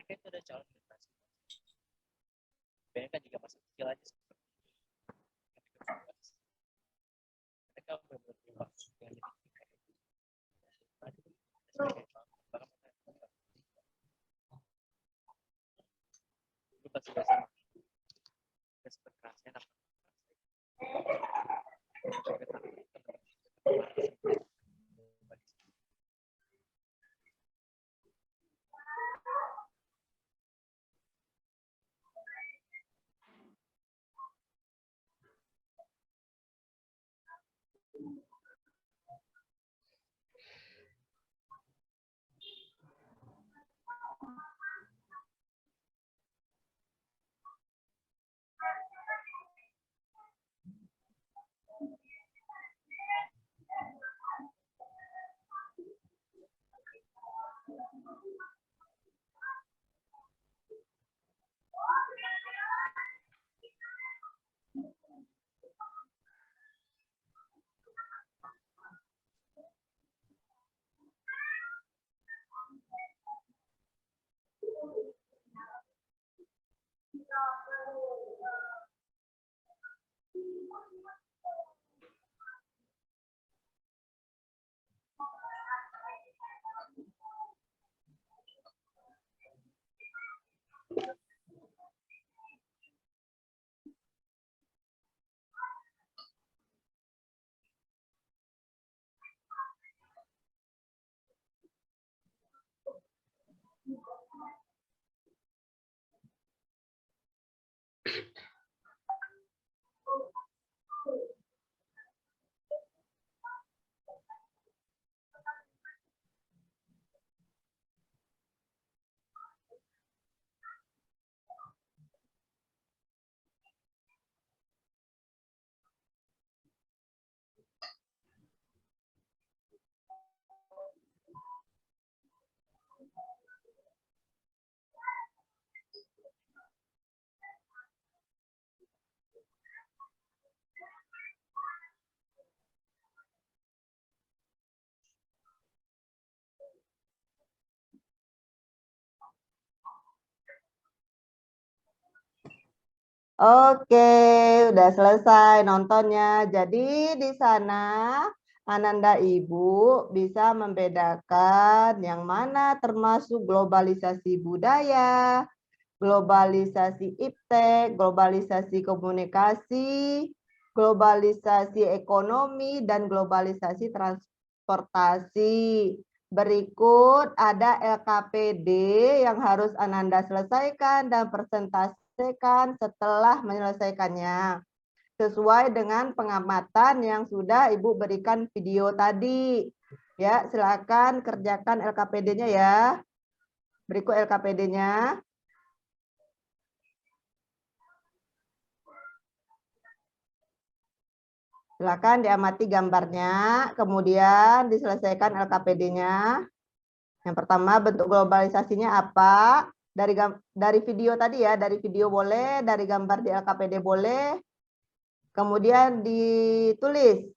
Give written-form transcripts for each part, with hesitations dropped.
mereka itu ada calon generasi. Bayangkan jika masih kecil aja seperti mereka benar-benar yang lebih itu pasti kerasnya Oke, udah selesai nontonnya. Jadi di sana Ananda Ibu bisa membedakan yang mana termasuk globalisasi budaya, globalisasi iptek, globalisasi komunikasi, globalisasi ekonomi, dan globalisasi transportasi. Berikut ada LKPD yang harus Ananda selesaikan dan presentasikan setelah menyelesaikannya. Sesuai dengan pengamatan yang sudah Ibu berikan video tadi. Ya, silakan kerjakan LKPD-nya ya. Berikut LKPD-nya. Silakan diamati gambarnya, kemudian diselesaikan LKPD-nya. Yang pertama, bentuk globalisasinya apa? Dari video tadi ya, dari video boleh, dari gambar di LKPD boleh. Kemudian ditulis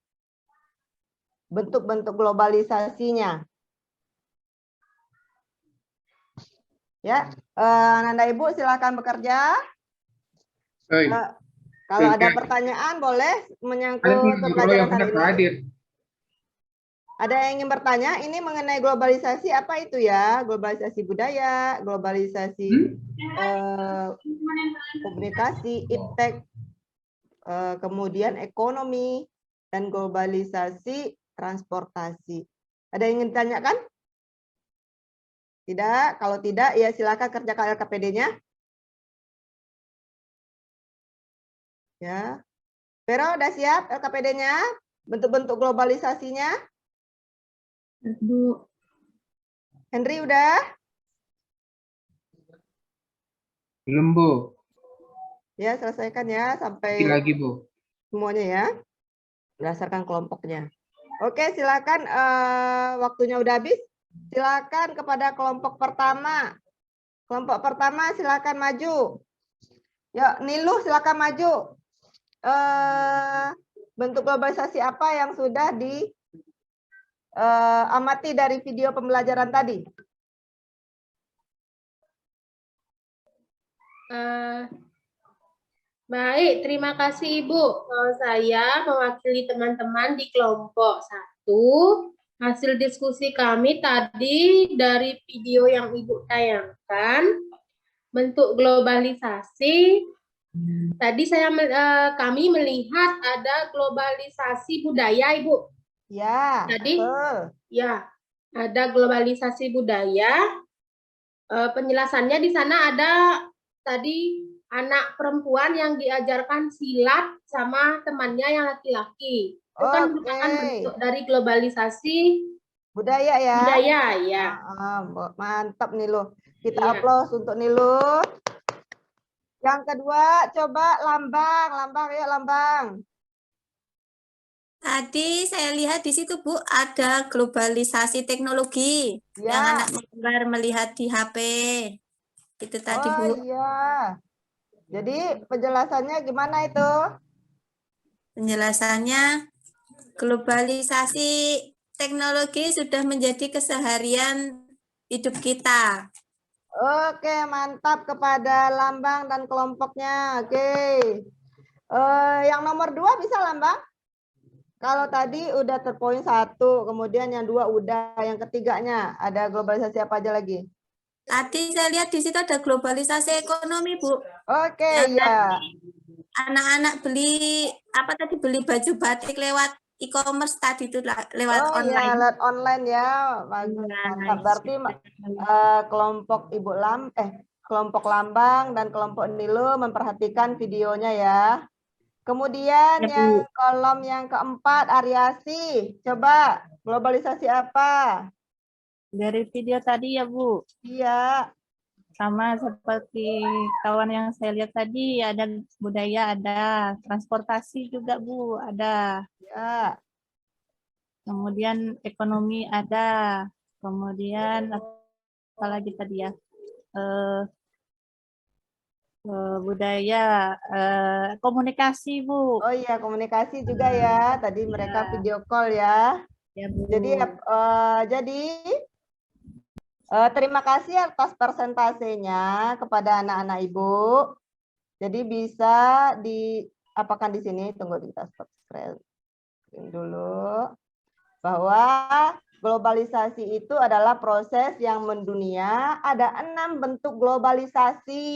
bentuk-bentuk globalisasinya. Ya, Nanda Ibu silakan bekerja. Kalau ada pertanyaan boleh menyangkut pembelajaran hari ini. Ada yang ingin bertanya, ini mengenai globalisasi apa itu ya? Globalisasi budaya, globalisasi komunikasi, iptek, kemudian ekonomi, dan globalisasi transportasi. Ada yang ingin ditanyakan? Tidak? Kalau tidak, ya silakan kerjakan LKPD-nya. Ya, Vero udah siap LKPD-nya? Bentuk-bentuk globalisasinya? Bu. Henry udah? Belum, Bu. Ya, selesaikan ya sampai Lagi, Bu. semuanya ya. Berdasarkan kelompoknya. Oke, silakan waktunya udah habis. Silakan kepada kelompok pertama. Kelompok pertama silakan maju. Yuk, Niluh silakan maju. Bentuk globalisasi apa yang sudah diamati dari video pembelajaran tadi? Baik, terima kasih Ibu. Saya mewakili teman-teman di kelompok 1. Hasil diskusi kami tadi dari video yang Ibu tayangkan, bentuk globalisasi. Tadi kami melihat ada globalisasi budaya, Ibu. Ya, Tadi, betul. ya, ada globalisasi budaya. Penjelasannya di sana ada tadi anak perempuan yang diajarkan silat sama temannya yang laki-laki. Itu kan merupakan bentuk dari globalisasi budaya ya. Budaya, ya. Mantap nih lo. Kita aplaus untuk Nilu. Yang kedua, coba lambang, yuk lambang. Tadi saya lihat di situ Bu, ada globalisasi teknologi yang anak gambar melihat di HP. Itu tadi Bu. Oh iya. Jadi penjelasannya gimana itu? Penjelasannya globalisasi teknologi sudah menjadi keseharian hidup kita. Oke, mantap kepada lambang dan kelompoknya. Oke. Yang nomor 2 bisa lambang? Kalau tadi udah terpoin 1, kemudian yang 2 udah, yang ketiganya ada globalisasi apa aja lagi? Tadi saya lihat di situ ada globalisasi ekonomi, Bu. Oke, ya. Anak-anak beli beli baju batik lewat e-commerce tadi itu lewat online. Iya, lewat online ya. Bagus. Mantap. Berarti kelompok kelompok lambang dan kelompok Nilu memperhatikan videonya ya. Kemudian yang kolom yang keempat, Aryasi. Coba, globalisasi apa? Dari video tadi ya, Bu. Iya. Sama seperti kawan yang saya lihat tadi, ada budaya, ada transportasi juga, Bu, ada. Ya. Kemudian ekonomi ada. Kemudian apa lagi tadi ya? Budaya, komunikasi, Bu. Oh iya, komunikasi juga ya. Tadi mereka video call ya. Ya, Bu. Jadi terima kasih atas persentasenya kepada anak-anak Ibu. Jadi bisa diapakan di sini, tunggu kita stop screen dulu. Bahwa globalisasi itu adalah proses yang mendunia, ada 6 bentuk globalisasi.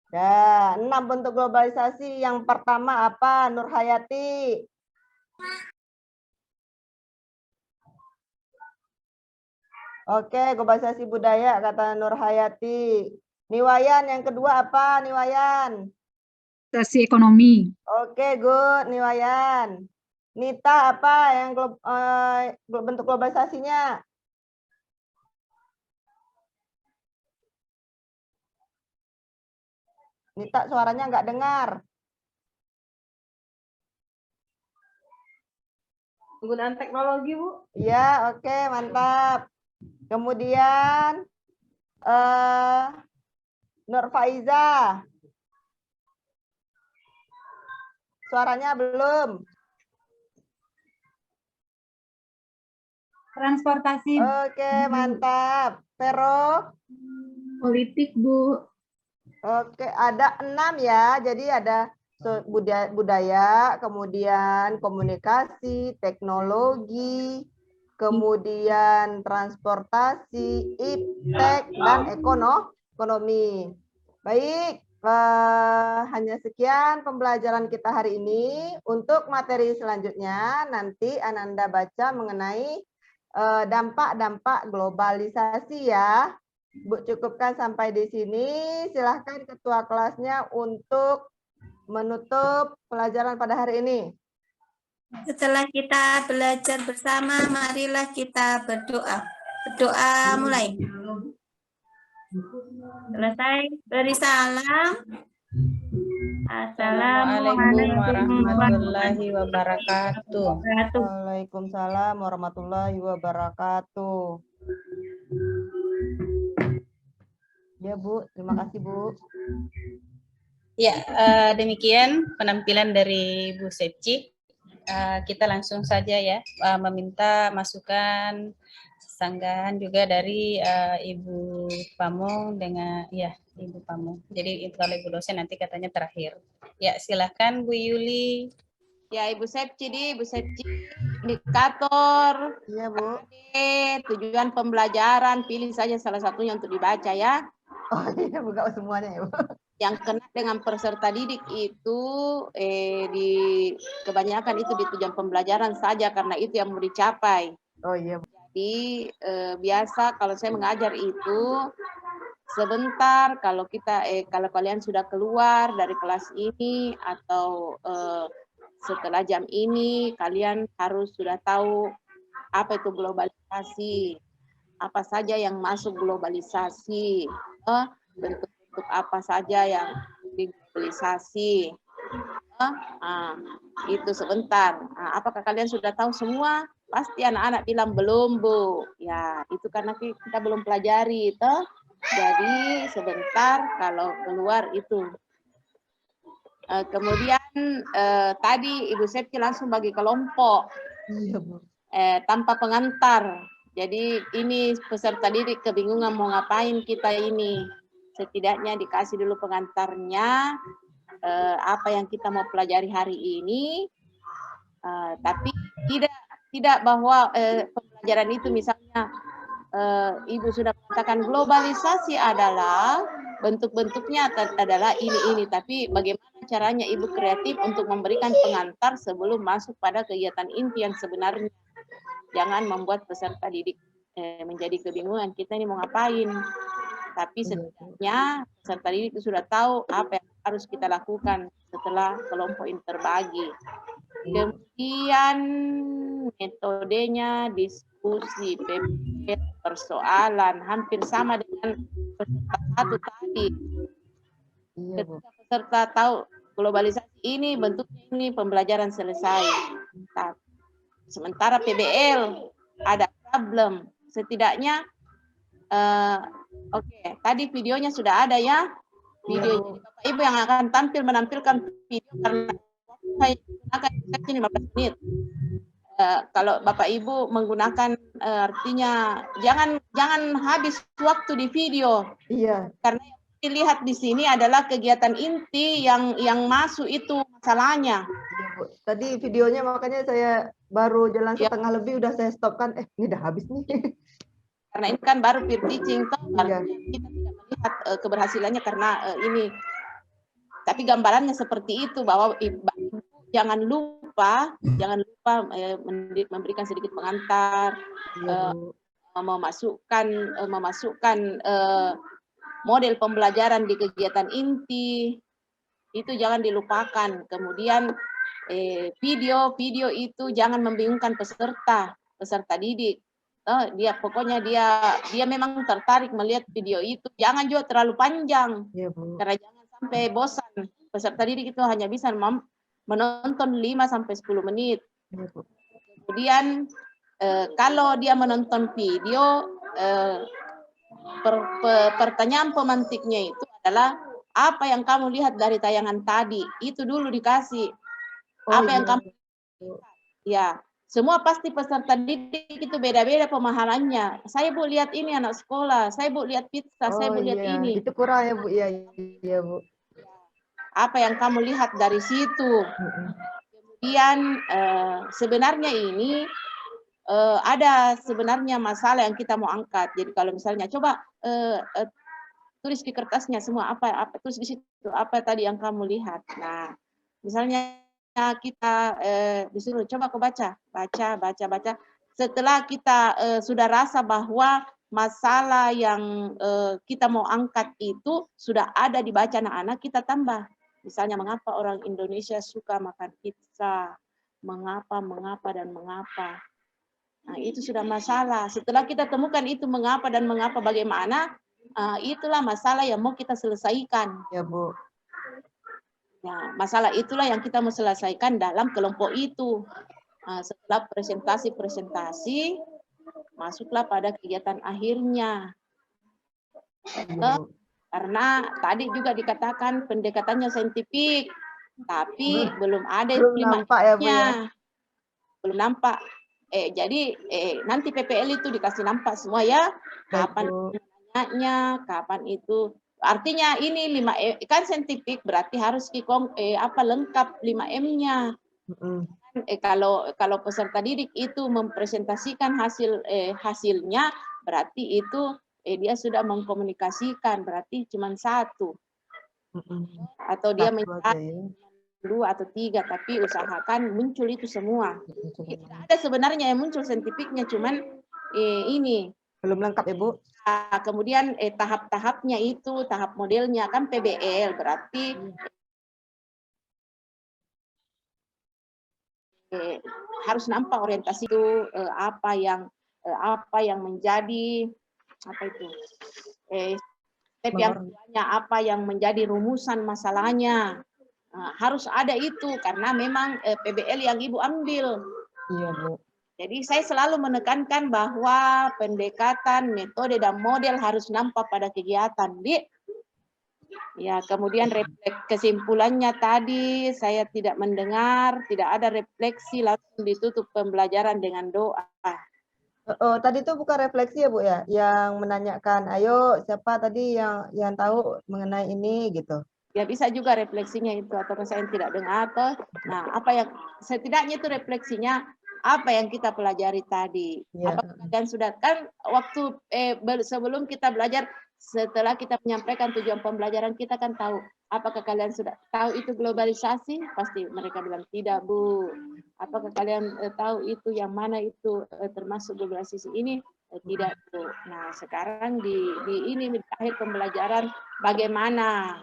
Ya, 6 bentuk globalisasi. Yang pertama apa, Nur Hayati? Oke, globalisasi budaya kata Nur Hayati. Niwayan yang kedua apa, Niwayan? Globalisasi ekonomi. Oke, good, Niwayan. Nita apa yang bentuk globalisasinya? Nita suaranya nggak dengar. Penggunaan teknologi, Bu. Iya, oke, mantap. Kemudian Nur Faiza. Suaranya belum. Transportasi. Oke, mantap. Vero. Politik, Bu. Oke, ada 6 ya. Jadi ada budaya, kemudian komunikasi, teknologi, kemudian transportasi, iptek, dan ekonomi. Baik, hanya sekian pembelajaran kita hari ini. Untuk materi selanjutnya, nanti Ananda baca mengenai dampak-dampak globalisasi ya. Bu, cukupkan sampai di sini. Silahkan ketua kelasnya untuk menutup pelajaran pada hari ini. Setelah kita belajar bersama, marilah kita berdoa. Berdoa mulai. Selesai, beri salam. Assalamualaikum warahmatullahi wabarakatuh. Waalaikumsalam warahmatullahi wabarakatuh. Ya, Bu. Terima kasih, Bu. Ya, demikian penampilan dari Bu Sepci. Kita langsung saja ya, meminta masukan sanggahan juga dari Ibu Pamung dengan Ibu Pamung. Jadi itu kalau Ibu dosen nanti katanya terakhir. Ya, silahkan Bu Yuli. Ya, Ibu Sepci, indikator, Iya, Bu. tujuan pembelajaran, pilih saja salah satunya untuk dibaca ya. Oh iya, buka semuanya ya, Bu. Yang kena dengan peserta didik itu di kebanyakan itu di tujuan pembelajaran saja karena itu yang mau dicapai. Oh iya, Bu. Jadi biasa kalau saya mengajar itu sebentar kalau kita kalau kalian sudah keluar dari kelas ini atau setelah jam ini kalian harus sudah tahu apa itu globalisasi, apa saja yang masuk globalisasi, bentuk-bentuk apa saja yang diglobalisasi. Itu sebentar. Apakah kalian sudah tahu semua? Pasti anak-anak bilang belum, Bu. Ya, itu karena kita belum pelajari itu. Jadi sebentar kalau keluar itu. Kemudian tadi Ibu Septi langsung bagi kelompok tanpa pengantar. Jadi ini peserta didik kebingungan mau ngapain kita ini. Setidaknya dikasih dulu pengantarnya, apa yang kita mau pelajari hari ini. Tapi tidak bahwa pembelajaran itu misalnya Ibu sudah mengatakan globalisasi adalah bentuk-bentuknya adalah ini, tapi bagaimana caranya Ibu kreatif untuk memberikan pengantar sebelum masuk pada kegiatan inti yang sebenarnya. Jangan membuat peserta didik menjadi kebingungan, kita ini mau ngapain. Tapi setidaknya peserta didik itu sudah tahu apa yang harus kita lakukan setelah kelompok ini terbagi. Kemudian metodenya diskusi, persoalan hampir sama dengan peserta satu tadi. Ketika peserta tahu globalisasi ini bentuknya ini pembelajaran selesai. Sementara PBL ada problem. Setidaknya tadi videonya sudah ada ya. Video Bapak Ibu yang akan menampilkan video karena saya gunakan 15 menit. Kalau Bapak Ibu menggunakan artinya jangan habis waktu di video. Iya. Karena yang dilihat di sini adalah kegiatan inti yang masuk itu masalahnya. Iya, Bu. Tadi videonya makanya saya baru jalan setengah lebih udah saya stop kan. Ini udah habis nih. Karena ini kan baru peer teaching toh, Iya. kita tidak melihat keberhasilannya karena ini. Tapi gambarannya seperti itu bahwa jangan lupa memberikan sedikit pengantar, memasukkan model pembelajaran di kegiatan inti, itu jangan dilupakan. Kemudian video itu jangan membingungkan peserta didik. Pokoknya dia memang tertarik melihat video itu, jangan juga terlalu panjang, karena jangan sampai bosan. Peserta didik itu hanya bisa menonton 5-10 menit. Kemudian kalau dia menonton video, pertanyaan pemantiknya itu adalah apa yang kamu lihat dari tayangan tadi, itu dulu dikasih. Apa yang kamu lihat? Semua pasti peserta didik itu beda-beda pemahamannya. Saya Bu lihat ini anak sekolah, saya Bu lihat pizza, saya Bu lihat ini. Itu kurang ya Bu, iya Bu. Apa yang kamu lihat dari situ? Kemudian sebenarnya ini ada sebenarnya masalah yang kita mau angkat. Jadi kalau misalnya coba tulis di kertasnya semua apa tulis di situ apa tadi yang kamu lihat. Nah, misalnya kita disuruh coba kau baca. Setelah kita sudah rasa bahwa masalah yang kita mau angkat itu sudah ada dibaca anak-anak, kita tambah. Misalnya mengapa orang Indonesia suka makan pizza, mengapa dan mengapa. Nah, itu sudah masalah. Setelah kita temukan itu mengapa dan mengapa bagaimana, itulah masalah yang mau kita selesaikan. Ya Bu. Nah, masalah itulah yang kita mau selesaikan dalam kelompok itu. Setelah presentasi, masuklah pada kegiatan akhirnya. Karena tadi juga dikatakan pendekatannya saintifik, tapi belum ada implementasinya. Belum nampak. Jadi nanti PPL itu dikasih nampak semua ya, Baik, kapan Bu. nanya, kapan itu. Artinya ini 5M kan saintifik berarti harus lengkap 5M-nya. Mm-mm. Kalau peserta didik itu mempresentasikan hasilnya, berarti itu dia sudah mengkomunikasikan, berarti cuma 1. Mm-mm. Atau dia 1 aja mencari ya. 2 atau 3, tapi usahakan muncul itu semua. Muncul. Tidak ada sebenarnya yang muncul saintifiknya, cuman ini. Belum lengkap ya, Bu? Kemudian tahap-tahapnya itu, tahap modelnya kan PBL, berarti harus nampak orientasi itu apa yang menjadi step yang keduanya, apa yang menjadi rumusan masalahnya. Harus ada itu karena memang PBL yang Ibu ambil. Iya, Bu. Jadi saya selalu menekankan bahwa pendekatan, metode, dan model harus nampak pada kegiatan. Ya, kemudian kesimpulannya tadi saya tidak mendengar, tidak ada refleksi, langsung ditutup pembelajaran dengan doa. Oh, tadi itu bukan refleksi ya, Bu ya, yang menanyakan, ayo siapa tadi yang tahu mengenai ini gitu. Ya bisa juga refleksinya itu, atau saya tidak dengar atau apa yang setidaknya itu refleksinya apa yang kita pelajari tadi. Ya. Apakah kalian sudah kan waktu sebelum kita belajar, setelah kita menyampaikan tujuan pembelajaran kita kan tahu apakah kalian sudah tahu itu globalisasi? Pasti mereka bilang tidak, Bu. Apakah kalian tahu itu yang mana itu termasuk globalisasi ini? Tidak, Bu. Nah, sekarang di akhir pembelajaran bagaimana?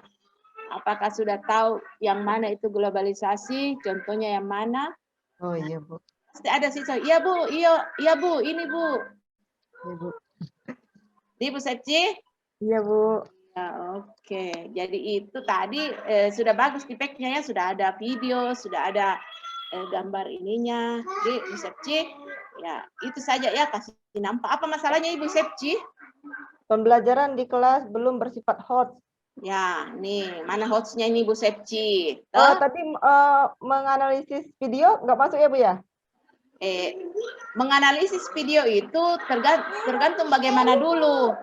Apakah sudah tahu yang mana itu globalisasi? Contohnya yang mana? Oh iya, Bu. Pasti ada siswa. Iya, Bu. Iya, Bu. Ini, Bu. Iya, Bu. Ibu Sepci? Iya, Bu. Ya, oke. Jadi itu tadi sudah bagus tipeknya ya, sudah ada video, sudah ada gambar ininya. Jadi Ibu Sepci, ya itu saja ya, kasih nampak. Apa masalahnya Ibu Sepci? Pembelajaran di kelas belum bersifat hot. Ya, nih mana hotsnya ini Bu Sepci? Tadi menganalisis video nggak masuk ya, Bu ya? Menganalisis video itu tergantung bagaimana dulu.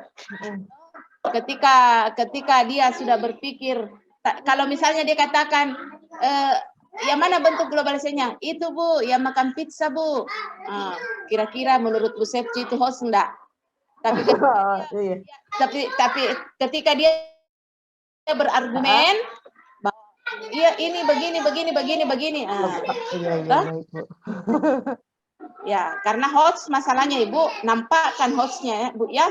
Ketika dia sudah berpikir, kalau misalnya dia katakan yang mana bentuk globalisasinya? Itu, Bu, yang makan pizza, Bu. Kira-kira menurut Bu Sepci itu host enggak? Tapi ketika dia berargumen bahwa iya ini begini. Iya, baik, Bu. Ya, karena host masalahnya Ibu, nampakkan hostnya ya, Bu ya.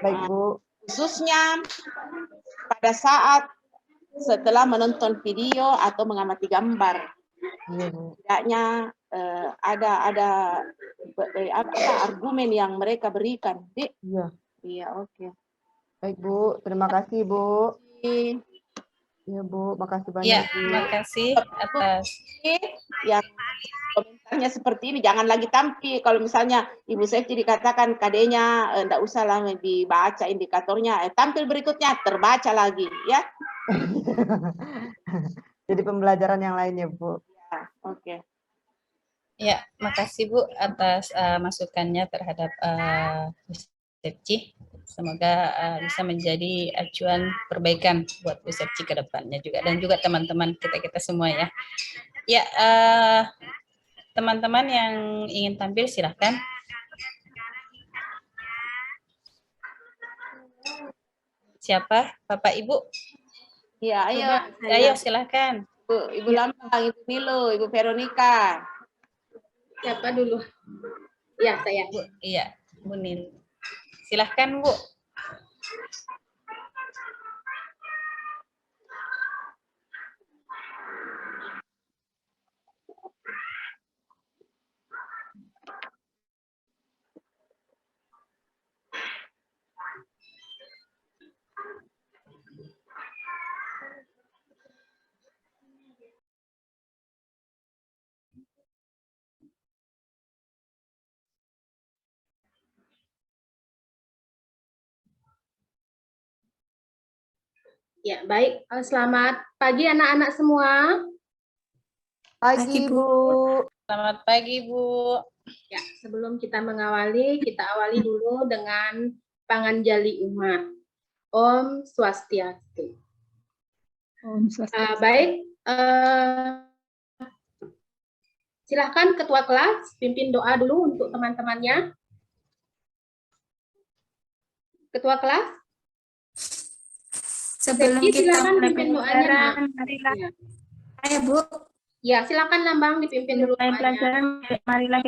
Baik, Bu. Khususnya pada saat setelah menonton video atau mengamati gambar. Iya, Bu. Tidaknya ada argumen yang mereka berikan. Iya. Iya, oke. Baik, Bu. Terima kasih, Bu. Iya, Bu. Makasih banyak. Ya, terima kasih atas yang komentarnya seperti ini. Jangan lagi tampil. Kalau misalnya Ibu Sepci dikatakan KD-nya enggak usah lah dibaca indikatornya. Tampil berikutnya terbaca lagi, ya. Jadi pembelajaran yang lainnya, Bu. Ya, oke. Ya, makasih Bu atas masukannya terhadap Bu Sepci. Semoga bisa menjadi acuan perbaikan buat Bu Sepci ke depannya juga, dan juga teman-teman kita semua ya. Ya, teman-teman yang ingin tampil silahkan. Siapa? Bapak Ibu? Ya, Ayo silahkan. Ibu Lambang, Ibu Nilo, Ibu Veronica. Siapa dulu? Ya, saya. Bu, iya, Bu Nil. Silahkan, Bu. Ya, baik. Selamat pagi anak-anak semua. Pagi, Bu. Selamat pagi, Bu. Ya, sebelum kita mengawali, kita awali dulu dengan panganjali umat. Om Swastiastu. Om Swastiastu. Baik, silahkan Ketua kelas pimpin doa dulu untuk teman-temannya. Ketua kelas. Sebelum Septi, kita silakan mulai pimpin doanya, pelajaran, Nak. marilah. Ya. Ayo, Bu. Ya, silakan Lambang dipimpin dulu Mulai doanya. pelajaran, marilah